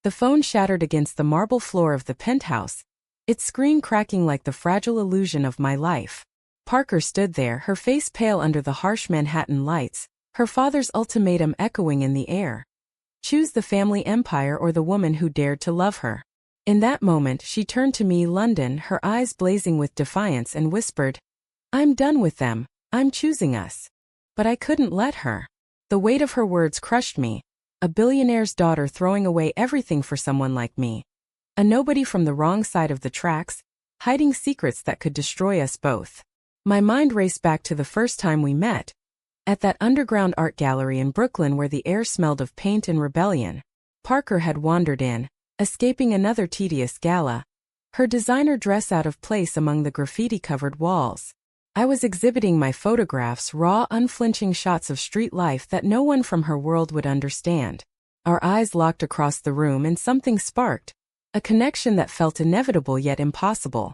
The phone shattered against the marble floor of the penthouse, its screen cracking like the fragile illusion of my life. Parker stood there, her face pale under the harsh Manhattan lights, her father's ultimatum echoing in the air. Choose the family empire or the woman who dared to love her. In that moment she turned to me, London, her eyes blazing with defiance, and whispered, "I'm done with them, I'm choosing us." But I couldn't let her. The weight of her words crushed me. A billionaire's daughter throwing away everything for someone like me. A nobody from the wrong side of the tracks, hiding secrets that could destroy us both. My mind raced back to the first time we met, at that underground art gallery in Brooklyn where the air smelled of paint and rebellion. Parker had wandered in, escaping another tedious gala, her designer dress out of place among the graffiti-covered walls. I was exhibiting my photographs, raw, unflinching shots of street life that no one from her world would understand. Our eyes locked across the room and something sparked, a connection that felt inevitable yet impossible.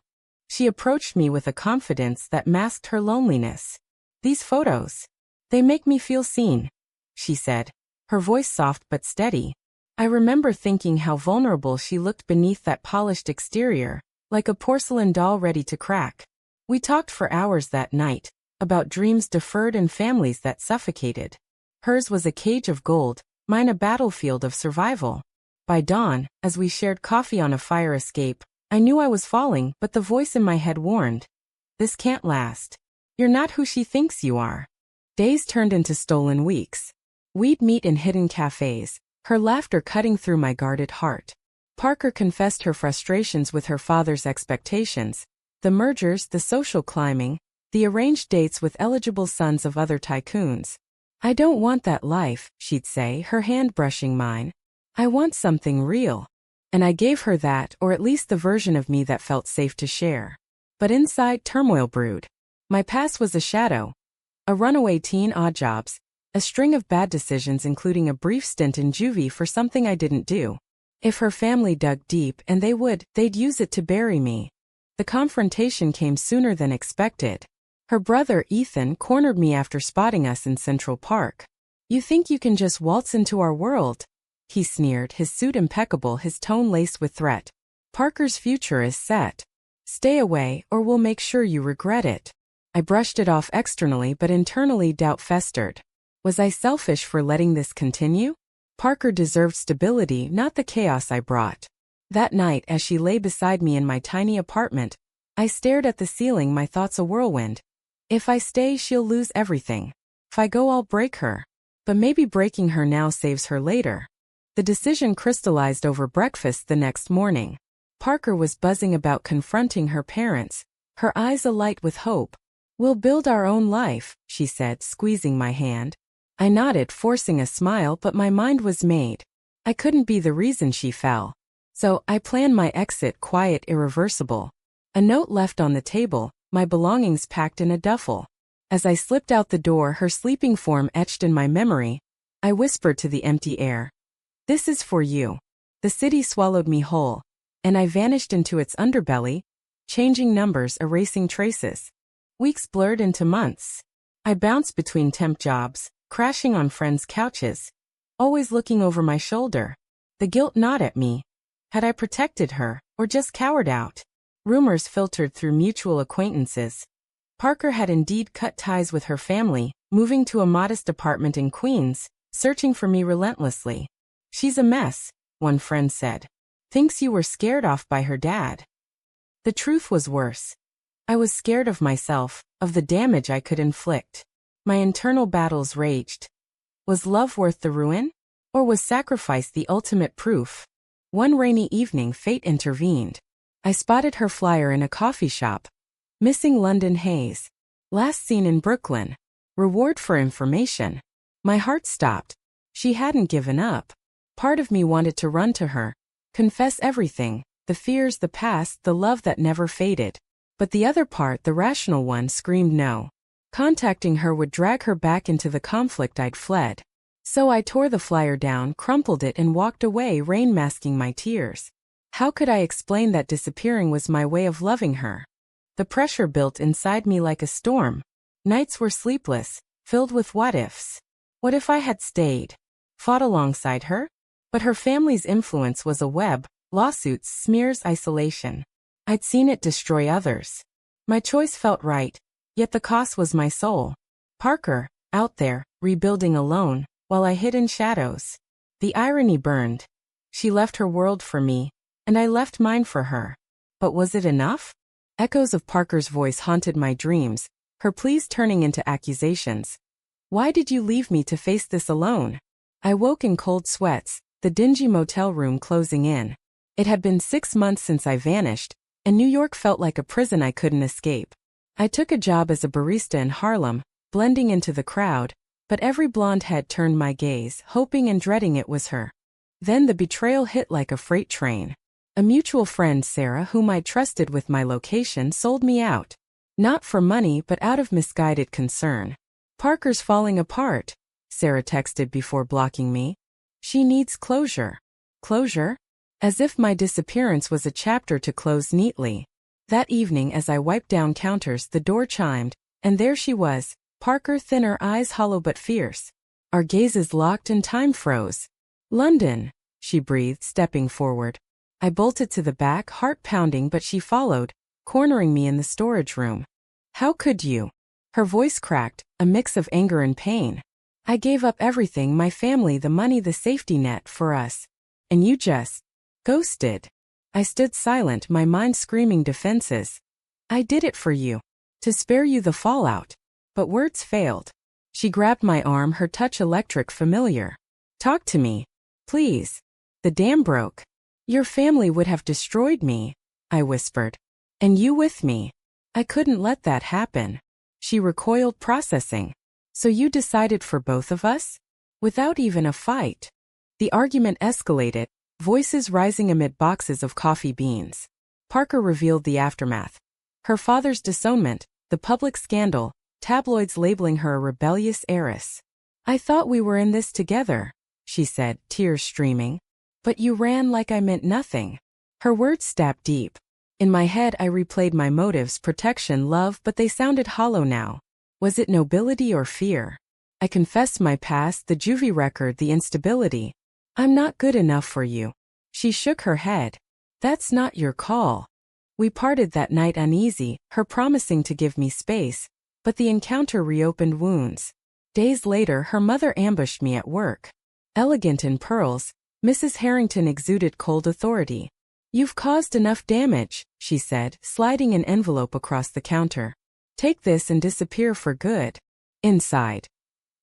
She approached me with a confidence that masked her loneliness. "These photos, they make me feel seen," she said, her voice soft but steady. I remember thinking how vulnerable she looked beneath that polished exterior, like a porcelain doll ready to crack. We talked for hours that night, about dreams deferred and families that suffocated. Hers was a cage of gold, mine a battlefield of survival. By dawn, as we shared coffee on a fire escape, I knew I was falling, but the voice in my head warned, "This can't last. You're not who she thinks you are." Days turned into stolen weeks. We'd meet in hidden cafes, her laughter cutting through my guarded heart. Parker confessed her frustrations with her father's expectations, the mergers, the social climbing, the arranged dates with eligible sons of other tycoons. "I don't want that life," she'd say, her hand brushing mine. "I want something real." And I gave her that, or at least the version of me that felt safe to share. But inside, turmoil brewed. My past was a shadow. A runaway teen, odd jobs, a string of bad decisions including a brief stint in juvie for something I didn't do. If her family dug deep, and they'd use it to bury me. The confrontation came sooner than expected. Her brother, Ethan, cornered me after spotting us in Central Park. "You think you can just waltz into our world?" he sneered, his suit impeccable, his tone laced with threat. "Parker's future is set. Stay away, or we'll make sure you regret it." I brushed it off externally, but internally doubt festered. Was I selfish for letting this continue? Parker deserved stability, not the chaos I brought. That night, as she lay beside me in my tiny apartment, I stared at the ceiling, my thoughts a whirlwind. If I stay, she'll lose everything. If I go, I'll break her. But maybe breaking her now saves her later. The decision crystallized over breakfast the next morning. Parker was buzzing about confronting her parents, her eyes alight with hope. "We'll build our own life," she said, squeezing my hand. I nodded, forcing a smile, but my mind was made. I couldn't be the reason she fell. So, I planned my exit, quiet, irreversible. A note left on the table, my belongings packed in a duffel. As I slipped out the door, her sleeping form etched in my memory, I whispered to the empty air, "This is for you." The city swallowed me whole, and I vanished into its underbelly, changing numbers, erasing traces. Weeks blurred into months. I bounced between temp jobs, crashing on friends' couches, always looking over my shoulder. The guilt gnawed at me. Had I protected her, or just cowered out? Rumors filtered through mutual acquaintances. Parker had indeed cut ties with her family, moving to a modest apartment in Queens, searching for me relentlessly. "She's a mess," one friend said. "Thinks you were scared off by her dad." The truth was worse. I was scared of myself, of the damage I could inflict. My internal battles raged. Was love worth the ruin? Or was sacrifice the ultimate proof? One rainy evening, fate intervened. I spotted her flyer in a coffee shop. Missing London Haze. Last seen in Brooklyn. Reward for information. My heart stopped. She hadn't given up. Part of me wanted to run to her, confess everything, the fears, the past, the love that never faded. But the other part, the rational one, screamed no. Contacting her would drag her back into the conflict I'd fled. So I tore the flyer down, crumpled it, and walked away, rain masking my tears. How could I explain that disappearing was my way of loving her? The pressure built inside me like a storm. Nights were sleepless, filled with what-ifs. What if I had stayed? Fought alongside her? But her family's influence was a web: lawsuits, smears, isolation. I'd seen it destroy others. My choice felt right, yet the cost was my soul. Parker, out there, rebuilding alone, while I hid in shadows. The irony burned. She left her world for me, and I left mine for her. But was it enough? Echoes of Parker's voice haunted my dreams, her pleas turning into accusations. Why did you leave me to face this alone? I woke in cold sweats, the dingy motel room closing in. It had been 6 months since I vanished, and New York felt like a prison I couldn't escape. I took a job as a barista in Harlem, blending into the crowd, but every blonde head turned my gaze, hoping and dreading it was her. Then the betrayal hit like a freight train. A mutual friend, Sarah, whom I trusted with my location, sold me out. Not for money, but out of misguided concern. Parker's falling apart, Sarah texted before blocking me. She needs closure. Closure? As if my disappearance was a chapter to close neatly. That evening, as I wiped down counters, the door chimed, and there she was, Parker, thinner, eyes hollow but fierce. Our gazes locked and time froze. London, she breathed, stepping forward. I bolted to the back, heart pounding, but she followed, cornering me in the storage room. How could you? Her voice cracked, a mix of anger and pain. I gave up everything, my family, the money, the safety net, for us. And you just ghosted. I stood silent, my mind screaming defenses. I did it for you. To spare you the fallout. But words failed. She grabbed my arm, her touch electric, familiar. Talk to me. Please. The dam broke. Your family would have destroyed me, I whispered. And you with me. I couldn't let that happen. She recoiled, processing. So you decided for both of us? Without even a fight. The argument escalated, voices rising amid boxes of coffee beans. Parker revealed the aftermath. Her father's disownment, the public scandal, tabloids labeling her a rebellious heiress. I thought we were in this together, she said, tears streaming. But you ran like I meant nothing. Her words stabbed deep. In my head I replayed my motives: protection, love, but they sounded hollow now. Was it nobility or fear? I confessed my past, the juvie record, the instability. I'm not good enough for you. She shook her head. That's not your call. We parted that night uneasy, her promising to give me space, but the encounter reopened wounds. Days later her mother ambushed me at work. Elegant in pearls, Mrs. Harrington exuded cold authority. You've caused enough damage, she said, sliding an envelope across the counter. Take this and disappear for good. Inside.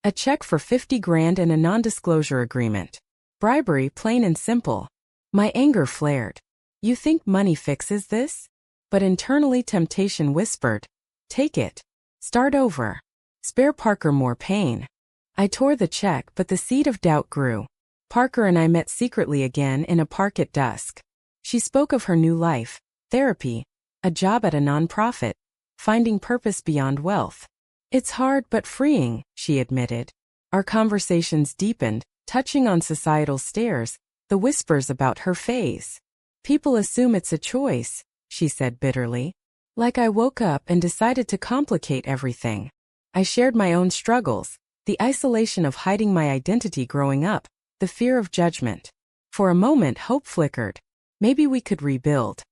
A check for 50 grand and a non-disclosure agreement. Bribery, plain and simple. My anger flared. You think money fixes this? But internally temptation whispered. Take it. Start over. Spare Parker more pain. I tore the check, but the seed of doubt grew. Parker and I met secretly again in a park at dusk. She spoke of her new life, therapy, a job at a nonprofit, finding purpose beyond wealth. It's hard but freeing, she admitted. Our conversations deepened, touching on societal stares, the whispers about her phase. People assume it's a choice, she said bitterly. Like I woke up and decided to complicate everything. I shared my own struggles, the isolation of hiding my identity growing up, the fear of judgment. For a moment hope flickered. Maybe we could rebuild.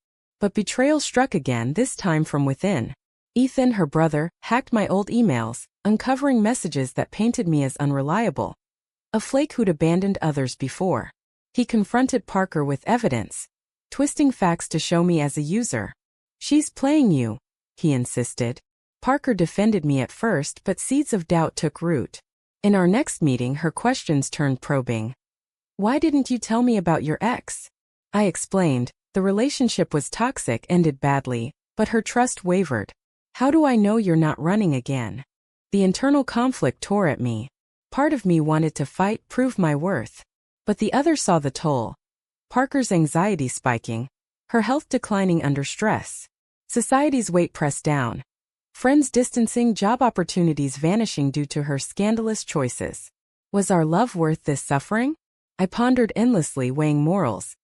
But betrayal struck again, this time from within. Ethan, her brother, hacked my old emails, uncovering messages that painted me as unreliable. A flake who'd abandoned others before. He confronted Parker with evidence, twisting facts to show me as a user. She's playing you, he insisted. Parker defended me at first, but seeds of doubt took root. In our next meeting, her questions turned probing. Why didn't you tell me about your ex? I explained. The relationship was toxic, ended badly, but her trust wavered. How do I know you're not running again? The internal conflict tore at me. Part of me wanted to fight, prove my worth. But the other saw the toll. Parker's anxiety spiking, her health declining under stress. Society's weight pressed down. Friends distancing, job opportunities vanishing due to her scandalous choices. Was our love worth this suffering? I pondered endlessly, weighing morals.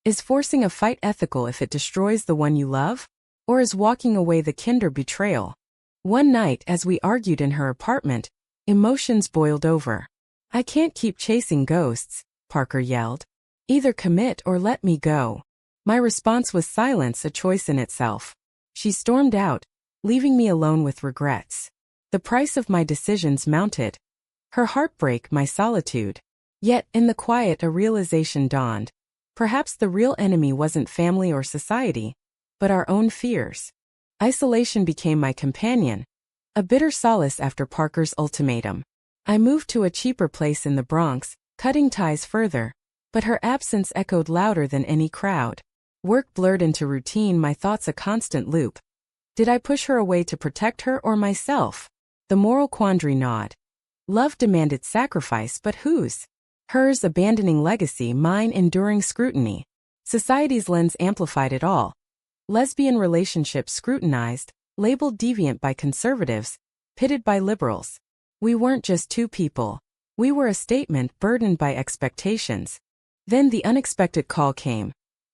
Is forcing a fight ethical if it destroys the one you love? Or is walking away the kinder betrayal? One night, as we argued in her apartment, emotions boiled over. I can't keep chasing ghosts, Parker yelled. Either commit or let me go. My response was silence, a choice in itself. She stormed out, leaving me alone with regrets. The price of my decisions mounted. Her heartbreak, my solitude. Yet, in the quiet, a realization dawned. Perhaps the real enemy wasn't family or society, but our own fears. Isolation became my companion, a bitter solace after Parker's ultimatum. I moved to a cheaper place in the Bronx, cutting ties further, but her absence echoed louder than any crowd. Work blurred into routine, my thoughts a constant loop. Did I push her away to protect her or myself? The moral quandary gnawed. Love demanded sacrifice, but whose? Hers, abandoning legacy, mine, enduring scrutiny. Society's lens amplified it all. Lesbian relationships scrutinized, labeled deviant by conservatives, pitted by liberals. We weren't just two people. We were a statement burdened by expectations. Then the unexpected call came.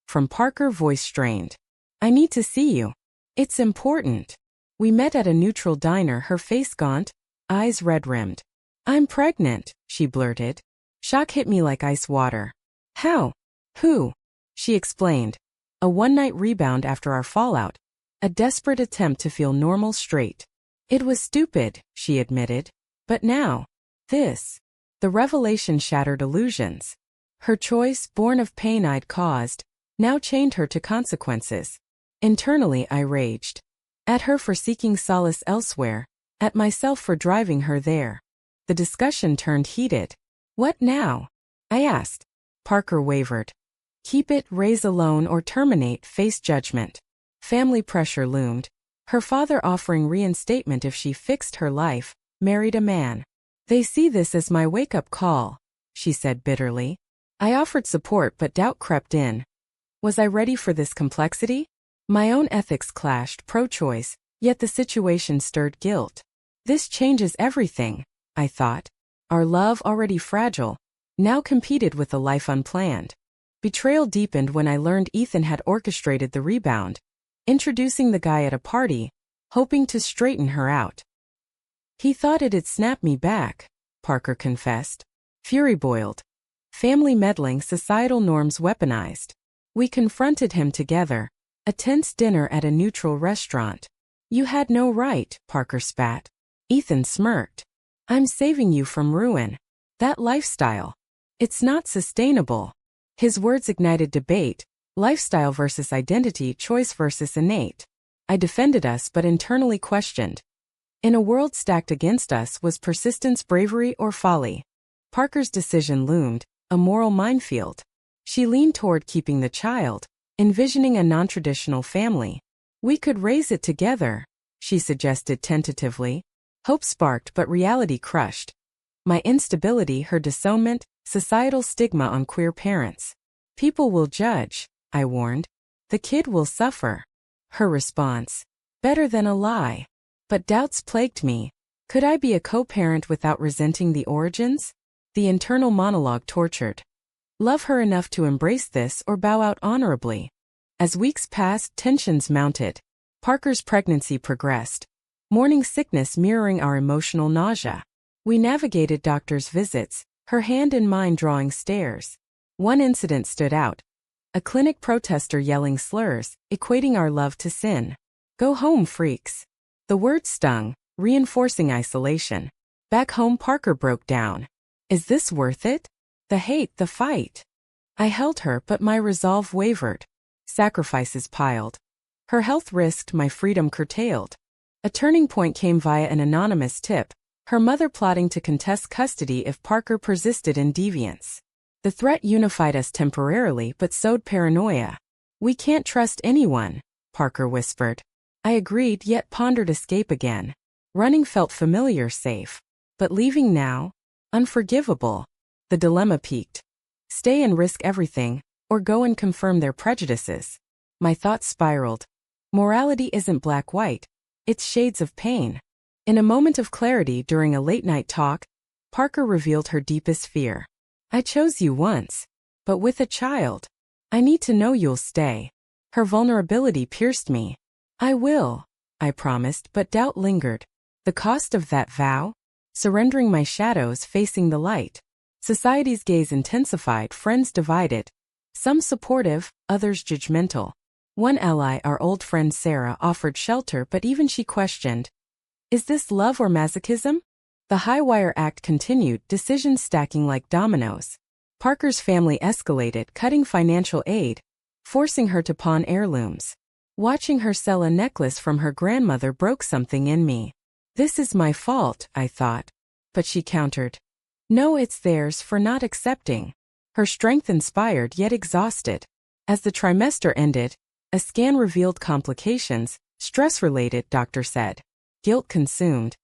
From Parker, voice strained. I need to see you. It's important. We met at a neutral diner, her face gaunt, eyes red-rimmed. I'm pregnant, she blurted. Shock hit me like ice water. How? Who? She explained. A one-night rebound after our fallout. A desperate attempt to feel normal straight. It was stupid, she admitted. But now, this. The revelation shattered illusions. Her choice, born of pain I'd caused, now chained her to consequences. Internally I raged. At her for seeking solace elsewhere, at myself for driving her there. The discussion turned heated. What now? I asked. Parker wavered. Keep it, raise alone, or terminate, face judgment. Family pressure loomed. Her father offering reinstatement if she fixed her life, married a man. They see this as my wake-up call, she said bitterly. I offered support, but doubt crept in. Was I ready for this complexity? My own ethics clashed, pro-choice, yet the situation stirred guilt. This changes everything, I thought. Our love, already fragile, now competed with a life unplanned. Betrayal deepened when I learned Ethan had orchestrated the rebound, introducing the guy at a party, hoping to straighten her out. He thought it'd snap me back, Parker confessed. Fury boiled. Family meddling, societal norms weaponized. We confronted him together, a tense dinner at a neutral restaurant. You had no right, Parker spat. Ethan smirked. I'm saving you from ruin. That lifestyle. It's not sustainable. His words ignited debate, lifestyle versus identity, choice versus innate. I defended us but internally questioned. In a world stacked against us, was persistence bravery or folly? Parker's decision loomed, a moral minefield. She leaned toward keeping the child, envisioning a non-traditional family. We could raise it together, she suggested tentatively. Hope sparked but reality crushed. My instability, her disownment, societal stigma on queer parents. People will judge, I warned. The kid will suffer. Her response. Better than a lie. But doubts plagued me. Could I be a co-parent without resenting the origins? The internal monologue tortured. Love her enough to embrace this or bow out honorably. As weeks passed, tensions mounted. Parker's pregnancy progressed. Morning sickness mirroring our emotional nausea. We navigated doctor's visits, her hand in mine drawing stares. One incident stood out. A clinic protester yelling slurs, equating our love to sin. Go home, freaks. The word stung, reinforcing isolation. Back home, Parker broke down. Is this worth it? The hate, the fight. I held her, but my resolve wavered. Sacrifices piled. Her health risked, my freedom curtailed. A turning point came via an anonymous tip, her mother plotting to contest custody if Parker persisted in deviance. The threat unified us temporarily but sowed paranoia. We can't trust anyone, Parker whispered. I agreed yet pondered escape again. Running felt familiar, safe. But leaving now? Unforgivable. The dilemma peaked. Stay and risk everything, or go and confirm their prejudices. My thoughts spiraled. Morality isn't black-white. It's shades of pain. In a moment of clarity during a late-night talk, Parker revealed her deepest fear. I chose you once, but with a child. I need to know you'll stay. Her vulnerability pierced me. I will, I promised, but doubt lingered. The cost of that vow? Surrendering my shadows, facing the light. Society's gaze intensified, friends divided, Some supportive, others judgmental. One ally, our old friend Sarah, offered shelter, but even she questioned, is this love or masochism? The high wire act continued, decisions stacking like dominoes. Parker's family escalated, cutting financial aid, forcing her to pawn heirlooms. Watching her sell a necklace from her grandmother broke something in me. This is my fault, I thought. But she countered, no, it's theirs for not accepting. Her strength inspired yet exhausted. As the trimester ended, a scan revealed complications, stress-related, doctor said. Guilt consumed.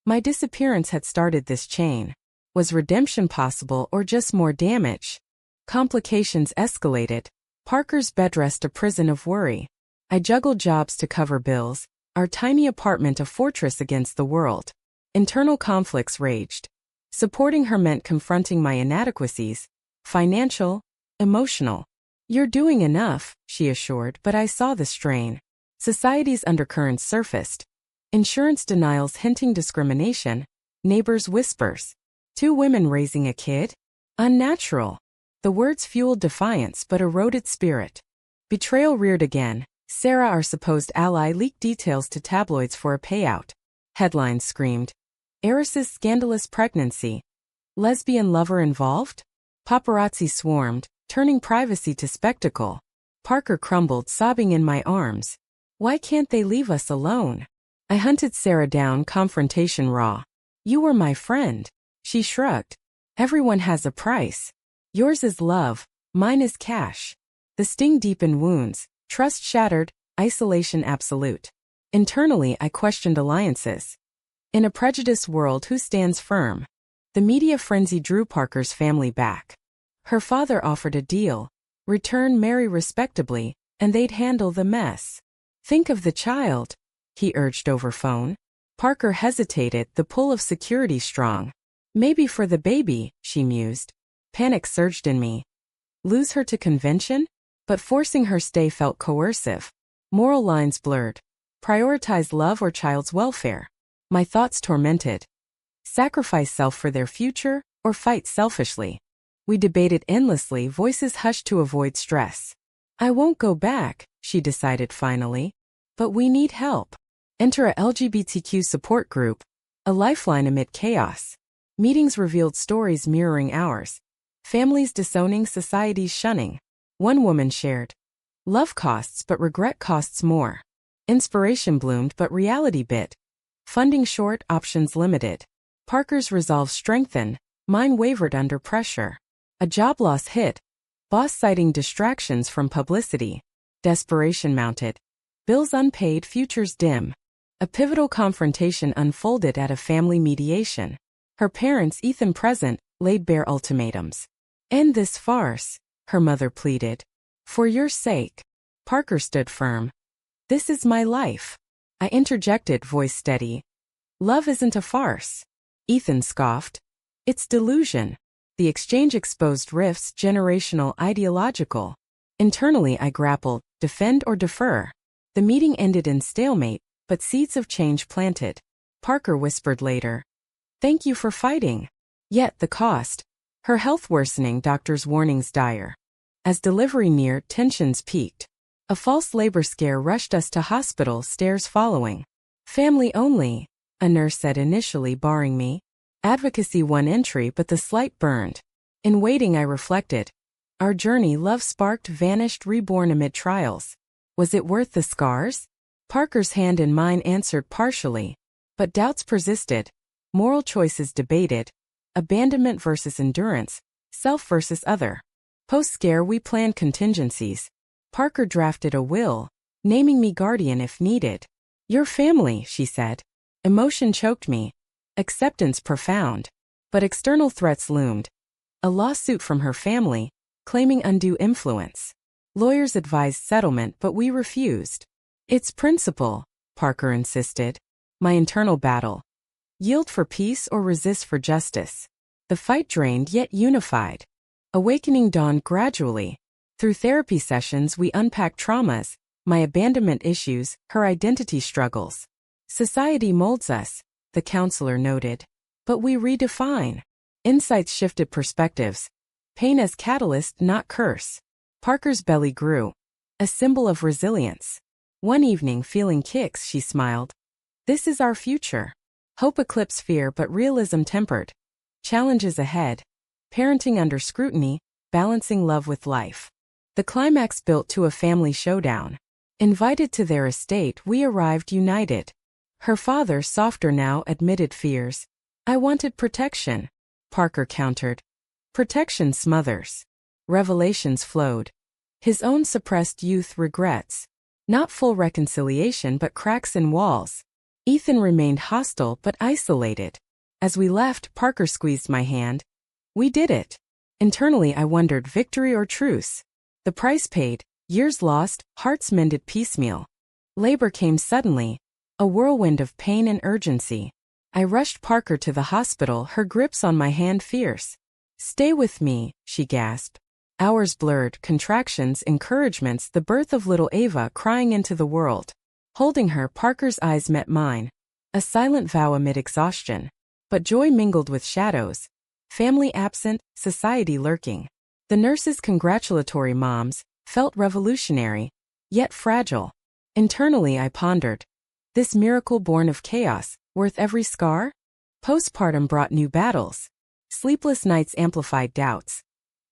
My disappearance had started this chain. Was redemption possible or just more damage? Complications escalated. Parker's bedrest a prison of worry. I juggled jobs to cover bills, our tiny apartment a fortress against the world. Internal conflicts raged. Supporting her meant confronting my inadequacies, financial, emotional. You're doing enough, she assured, but I saw the strain. Society's undercurrents surfaced. Insurance denials hinting discrimination, neighbors' whispers. 2 women raising a kid? Unnatural. The words fueled defiance but eroded spirit. Betrayal reared again. Sarah, our supposed ally, leaked details to tabloids for a payout. Headlines screamed, heiress's scandalous pregnancy. Lesbian lover involved? Paparazzi swarmed, turning privacy to spectacle. Parker crumbled, sobbing in my arms. Why can't they leave us alone? I hunted Sarah down, confrontation raw. You were my friend. She shrugged. Everyone has a price. Yours is love, mine is cash. The sting deepened wounds, trust shattered, isolation absolute. Internally, I questioned alliances. In a prejudiced world, who stands firm? The media frenzy drew Parker's family back. Her father offered a deal, return, marry respectably, and they'd handle the mess. Think of the child, he urged over phone. Parker hesitated, the pull of security strong. Maybe for the baby, she mused. Panic surged in me. Lose her to convention? But forcing her stay felt coercive. Moral lines blurred. Prioritize love or child's welfare? My thoughts tormented. Sacrifice self for their future, or fight selfishly? We debated endlessly, voices hushed to avoid stress. I won't go back, she decided finally. But we need help. Enter a LGBTQ support group, a lifeline amid chaos. Meetings revealed stories mirroring ours. Families disowning, societies shunning. One woman shared, love costs but regret costs more. Inspiration bloomed but reality bit. Funding short, options limited. Parker's resolve strengthened, mine wavered under pressure. A job loss hit, boss citing distractions from publicity. Desperation mounted. Bills unpaid, futures dim. A pivotal confrontation unfolded at a family mediation. Her parents, Ethan present, laid bare ultimatums. End this farce, her mother pleaded. For your sake. Parker stood firm. This is my life. I interjected, voice steady. Love isn't a farce. Ethan scoffed. It's delusion. The exchange exposed rifts, generational, ideological. Internally I grappled, defend or defer. The meeting ended in stalemate, but seeds of change planted. Parker whispered later. Thank you for fighting. Yet the cost. Her health worsening, doctors' warnings dire. As delivery neared, tensions peaked. A false labor scare rushed us to hospital, stairs following. Family only, a nurse said initially, barring me. Advocacy won entry, but the slight burned. In waiting I reflected. Our journey, love sparked, vanished, reborn amid trials. Was it worth the scars? Parker's hand in mine answered partially. But doubts persisted. Moral choices debated. Abandonment versus endurance. Self versus other. Post-scare we planned contingencies. Parker drafted a will, naming me guardian if needed. Your family, she said. Emotion choked me. Acceptance profound. But external threats loomed. A lawsuit from her family, claiming undue influence. Lawyers advised settlement, but we refused. It's principle, Parker insisted. My internal battle. Yield for peace or resist for justice. The fight drained yet unified. Awakening dawned gradually. Through therapy sessions we unpacked traumas, my abandonment issues, her identity struggles. Society molds us, the counselor noted. But we redefine. Insights shifted perspectives. Pain as catalyst, not curse. Parker's belly grew, a symbol of resilience. One evening, feeling kicks, she smiled. This is our future. Hope eclipsed fear but realism tempered. Challenges ahead. Parenting under scrutiny, balancing love with life. The climax built to a family showdown. Invited to their estate, we arrived united. Her father, softer now, admitted fears. I wanted protection, Parker countered. Protection smothers. Revelations flowed. His own suppressed youth regrets. Not full reconciliation but cracks in walls. Ethan remained hostile but isolated. As we left, Parker squeezed my hand. We did it. Internally I wondered, victory or truce? The price paid, years lost, hearts mended piecemeal. Labor came suddenly, a whirlwind of pain and urgency. I rushed Parker to the hospital, her grips on my hand fierce. Stay with me, she gasped. Hours blurred, contractions, encouragements, the birth of little Ava crying into the world. Holding her, Parker's eyes met mine. A silent vow amid exhaustion. But joy mingled with shadows. Family absent, society lurking. The nurses' congratulatory moms felt revolutionary, yet fragile. Internally I pondered. This miracle born of chaos, worth every scar? Postpartum brought new battles. Sleepless nights amplified doubts.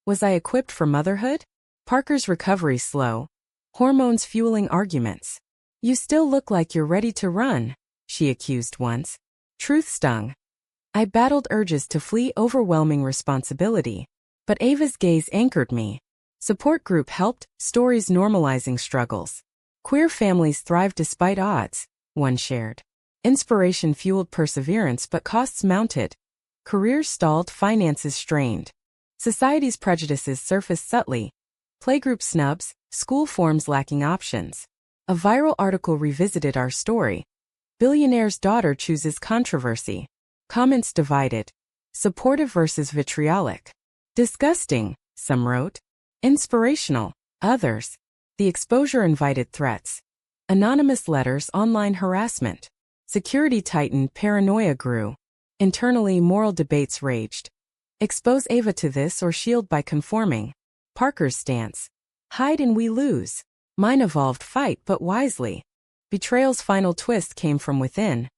Was I equipped for motherhood? Parker's recovery slow. Hormones fueling arguments. You still look like you're ready to run, she accused once. Truth stung. I battled urges to flee overwhelming responsibility. But Ava's gaze anchored me. Support group helped, stories normalizing struggles. Queer families thrive despite odds, one shared. Inspiration fueled perseverance but costs mounted. Careers stalled, finances strained. Society's prejudices surfaced subtly. Playgroup snubs, school forms lacking options. A viral article revisited our story. Billionaire's daughter chooses controversy. Comments divided. Supportive versus vitriolic. Disgusting, some wrote. Inspirational, others. The exposure invited threats. Anonymous letters, online harassment. Security tightened, paranoia grew. Internally, moral debates raged. Expose Ava to this or shield by conforming. Parker's stance. Hide and we lose. Mine evolved, fight but wisely. Betrayal's final twist came from within.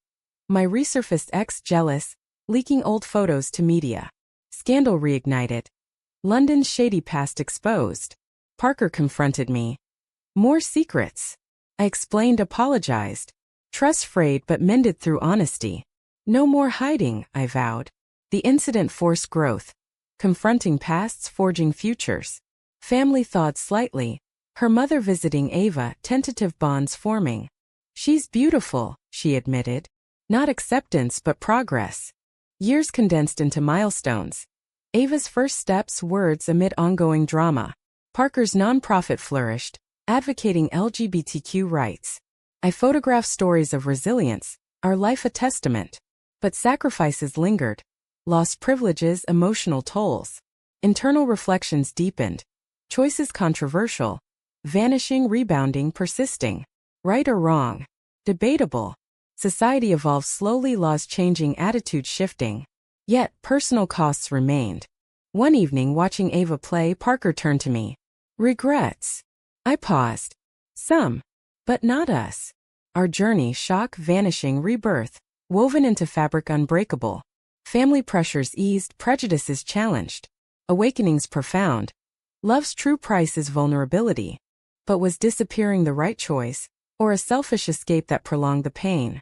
My resurfaced ex jealous, leaking old photos to media. Scandal reignited. London's shady past exposed. Parker confronted me. More secrets. I explained, apologized. Trust frayed but mended through honesty. No more hiding, I vowed. The incident forced growth. Confronting pasts, forging futures. Family thawed slightly. Her mother visiting Ava, tentative bonds forming. She's beautiful, she admitted. Not acceptance but progress. Years condensed into milestones. Ava's first steps, words amid ongoing drama. Parker's nonprofit flourished, advocating LGBTQ rights. I photographed stories of resilience, our life a testament. But sacrifices lingered. Lost privileges, emotional tolls. Internal reflections deepened. Choices controversial. Vanishing, rebounding, persisting. Right or wrong? Debatable. Society evolved slowly, laws changing, attitudes shifting. Yet, personal costs remained. One evening, watching Ava play, Parker turned to me. Regrets. I paused. Some. But not us. Our journey, shock, vanishing, rebirth. Woven into fabric unbreakable. Family pressures eased, prejudices challenged. Awakenings profound. Love's true price is vulnerability. But was disappearing the right choice, or a selfish escape that prolonged the pain?